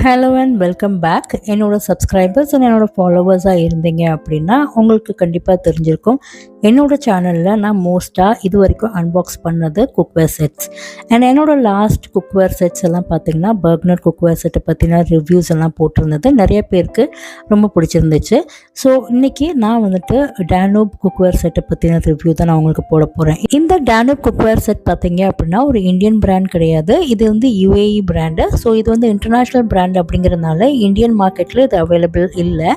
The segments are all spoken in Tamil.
Hello and welcome back. என்னோட சப்ஸ்கிரைபர்ஸ் அண்ட் என்னோட ஃபாலோவர்ஸாக இருந்தீங்க அப்படின்னா உங்களுக்கு கண்டிப்பாக தெரிஞ்சிருக்கும். என்னோட சேனலில் நான் மோஸ்ட்டாக இது வரைக்கும் அன்பாக்ஸ் பண்ணது குக்வேர் செட்ஸ் அண்ட் என்னோட லாஸ்ட் குக்வேர் செட்ஸ் எல்லாம் பார்த்திங்கன்னா பர்க்னர் குக்வேர் செட்டை பற்றின ரிவ்யூஸ் எல்லாம் போட்டிருந்தது. நிறைய பேருக்கு ரொம்ப பிடிச்சிருந்துச்சு. ஸோ இன்றைக்கி நான் வந்துட்டு டேனூப் குக்வேர் செட்டை பற்றின ரிவ்யூ தான் நான் உங்களுக்கு போட போகிறேன். இந்த டேனூப் குக்வேர் செட் பார்த்தீங்க அப்படின்னா ஒரு இந்தியன் பிராண்ட் கிடையாது. இது வந்து UAE பிராண்டு. ஸோ இது வந்து இன்டர்நேஷ்னல் பிராண்ட் அப்படிங்கிறதுனால இந்தியன் மார்க்கெட்டில் இது அவைலபிள் இல்லை.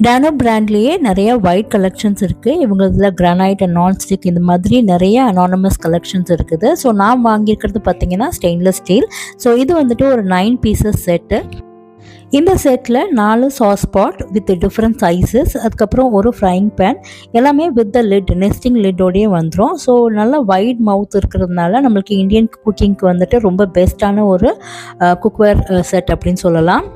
டேனூப் பிராண்ட்லேயே நிறைய ஒயிட் கலெக்ஷன்ஸ் இருக்குது. இவங்களதுல கிரானைட் அண்ட் நான்ஸ்டிக் இந்த மாதிரி நிறைய அனானமஸ் கலெக்ஷன்ஸ் இருக்குது. ஸோ நான் வாங்கியிருக்கிறது பார்த்தீங்கன்னா ஸ்டெயின்லெஸ் ஸ்டீல். ஸோ இது வந்துட்டு ஒரு 9 பீசஸ் செட்டு. இந்த செட்டில் 4 sauce pot with different sizes, அதுக்கப்புறம் ஒரு ஃப்ரைங் பேன், எல்லாமே வித் த லிட் நெஸ்டிங் லிட்டோடையே வந்துடும். ஸோ நல்லா வைட் மவுத் இருக்கிறதுனால நம்மளுக்கு இந்தியன் குக்கிங்க்கு வந்துட்டு ரொம்ப பெஸ்ட்டான ஒரு குக்வேர் செட் அப்படின்னு சொல்லலாம்.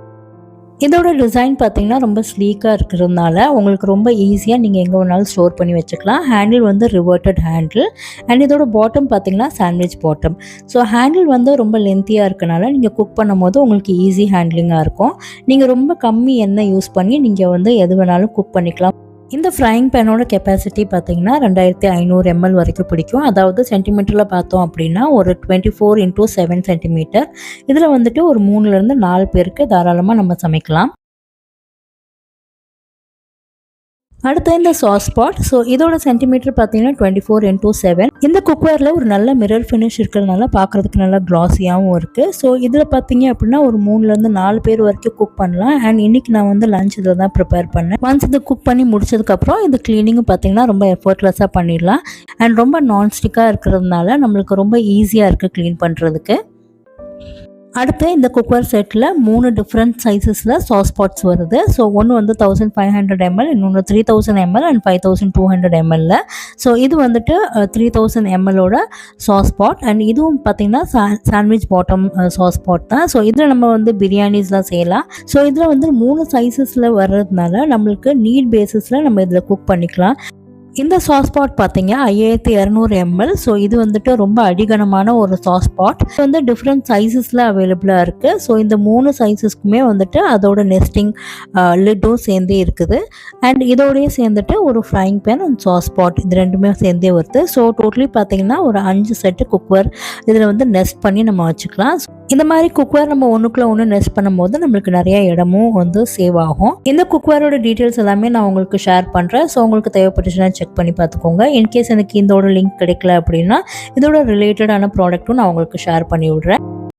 இதோட டிசைன் பார்த்தீங்கன்னா ரொம்ப ஸ்லீக்காக இருக்கிறதுனால உங்களுக்கு ரொம்ப ஈஸியாக நீங்கள் எங்கே வேணாலும் ஸ்டோர் பண்ணி வச்சுக்கலாம். ஹேண்டில் வந்து ரிவர்ட்டட் ஹேண்டில் அண்ட் இதோட பாட்டம் பார்த்தீங்கன்னா சாண்ட்விச் பாட்டம். ஸோ ஹேண்டில் வந்து ரொம்ப லென்த்தியாக இருக்கனால நீங்கள் குக் பண்ணும் போது உங்களுக்கு ஈஸி ஹேண்ட்லிங்காக இருக்கும். நீங்கள் ரொம்ப கம்மி எண்ணெய் யூஸ் பண்ணி நீங்கள் வந்து எது வேணாலும் குக் பண்ணிக்கலாம். இந்த ஃப்ரைங் பேனோட கெப்பாசிட்டி பார்த்தீங்கன்னா 2500 ml வரைக்கும் பிடிக்கும். அதாவது சென்டிமீட்டரில் பார்த்தோம் அப்படின்னா ஒரு 24x7 சென்டிமீட்டர். இதில் வந்துட்டு ஒரு 3லேருந்து 4 பேருக்கு தாராளமாக நம்ம சமைக்கலாம். அடுத்து இந்த சாஸ் பாட். ஸோ இதோட சென்டிமீட்டர் பார்த்தீங்கன்னா 24x7. இந்த குக்வேரில் ஒரு நல்ல மிரர் ஃபினிஷ் இருக்கிறதுனால பார்க்குறதுக்கு நல்லா க்ளாஸியாகவும் இருக்குது. ஸோ இதில் பார்த்தீங்க அப்படின்னா ஒரு 3லேருந்து 4 பேர் வரைக்கும் குக் பண்ணலாம். அண்ட் இன்றைக்கி நான் வந்து லஞ்ச் இதில் தான் ப்ரிப்பேர் பண்ணேன். ஒன்ஸ் இது குக் பண்ணி முடிச்சதுக்கப்புறம் இந்த க்ளீனிங்கும் பார்த்தீங்கன்னா ரொம்ப எஃபர்ட்லெஸ்ஸாக பண்ணிடலாம். அண்ட் ரொம்ப நான்ஸ்டிக்காக இருக்கிறதுனால நம்மளுக்கு ரொம்ப ஈஸியாக இருக்குது க்ளீன் பண்ணுறதுக்கு. அடுத்து இந்த குக்வேர் செட்டில் 3 டிஃப்ரெண்ட் சைஸஸில் சாஸ் பாட்ஸ் வருது. ஸோ ஒன்று வந்து 1500 ml, இன்னொன்று 3000 ml அண்ட் 5200 ml. ஸோ இது வந்துட்டு 3000 mlோட சாஸ் பாட். அண்ட் இதுவும் பார்த்திங்கன்னா சாண்ட்விச் பாட்டம் சாஸ் பாட் தான். ஸோ இதில் நம்ம வந்து பிரியாணிஸ்லாம் செய்யலாம். ஸோ இதில் வந்து 3 சைஸஸில் வர்றதுனால நம்மளுக்கு நீட் பேஸஸில் நம்ம இதில் குக் பண்ணிக்கலாம். இந்த சாஸ் பாட் பார்த்தீங்க 5200 ml. ஸோ இது வந்துட்டு ரொம்ப அடிகனமான ஒரு சாஸ் பாட். இது வந்து டிஃப்ரெண்ட் சைஸஸில் அவைலபிளாக இருக்குது. ஸோ இந்த 3 சைஸஸ்க்குமே வந்துட்டு அதோட நெஸ்டிங் லிட்டும் சேர்ந்தே இருக்குது. அண்ட் இதோடய சேர்ந்துட்டு ஒரு ஃப்ரைங் பேன் அண்ட் சாஸ் பாட் இது ரெண்டுமே சேர்ந்தே வருது. ஸோ டோட்டலி பார்த்தீங்கன்னா ஒரு 5 செட்டு குக்வேர் இதில் வந்து நெஸ்ட் பண்ணி நம்ம வச்சுக்கலாம். இந்த மாதிரி குக்வேர் நம்ம ஒன்றுக்குள்ள ஒன்று நெஸ்ட் பண்ணும்போது நம்மளுக்கு நிறைய இடமும் வந்து சேவ் ஆகும். இந்த குக்வேரோட டீட்டெயில்ஸ் எல்லாமே நான் உங்களுக்கு ஷேர் பண்ணுறேன். ஸோ உங்களுக்கு தேவைப்பட்டுச்சுன்னா செக் பண்ணி பார்த்துக்கோங்க. இன்கேஸ் எனக்கு இதோட லிங்க் கிடைக்கல அப்படின்னா இதோட ரிலேட்டடான ப்ராடக்ட்டும் நான் உங்களுக்கு ஷேர் பண்ணி விடுறேன்.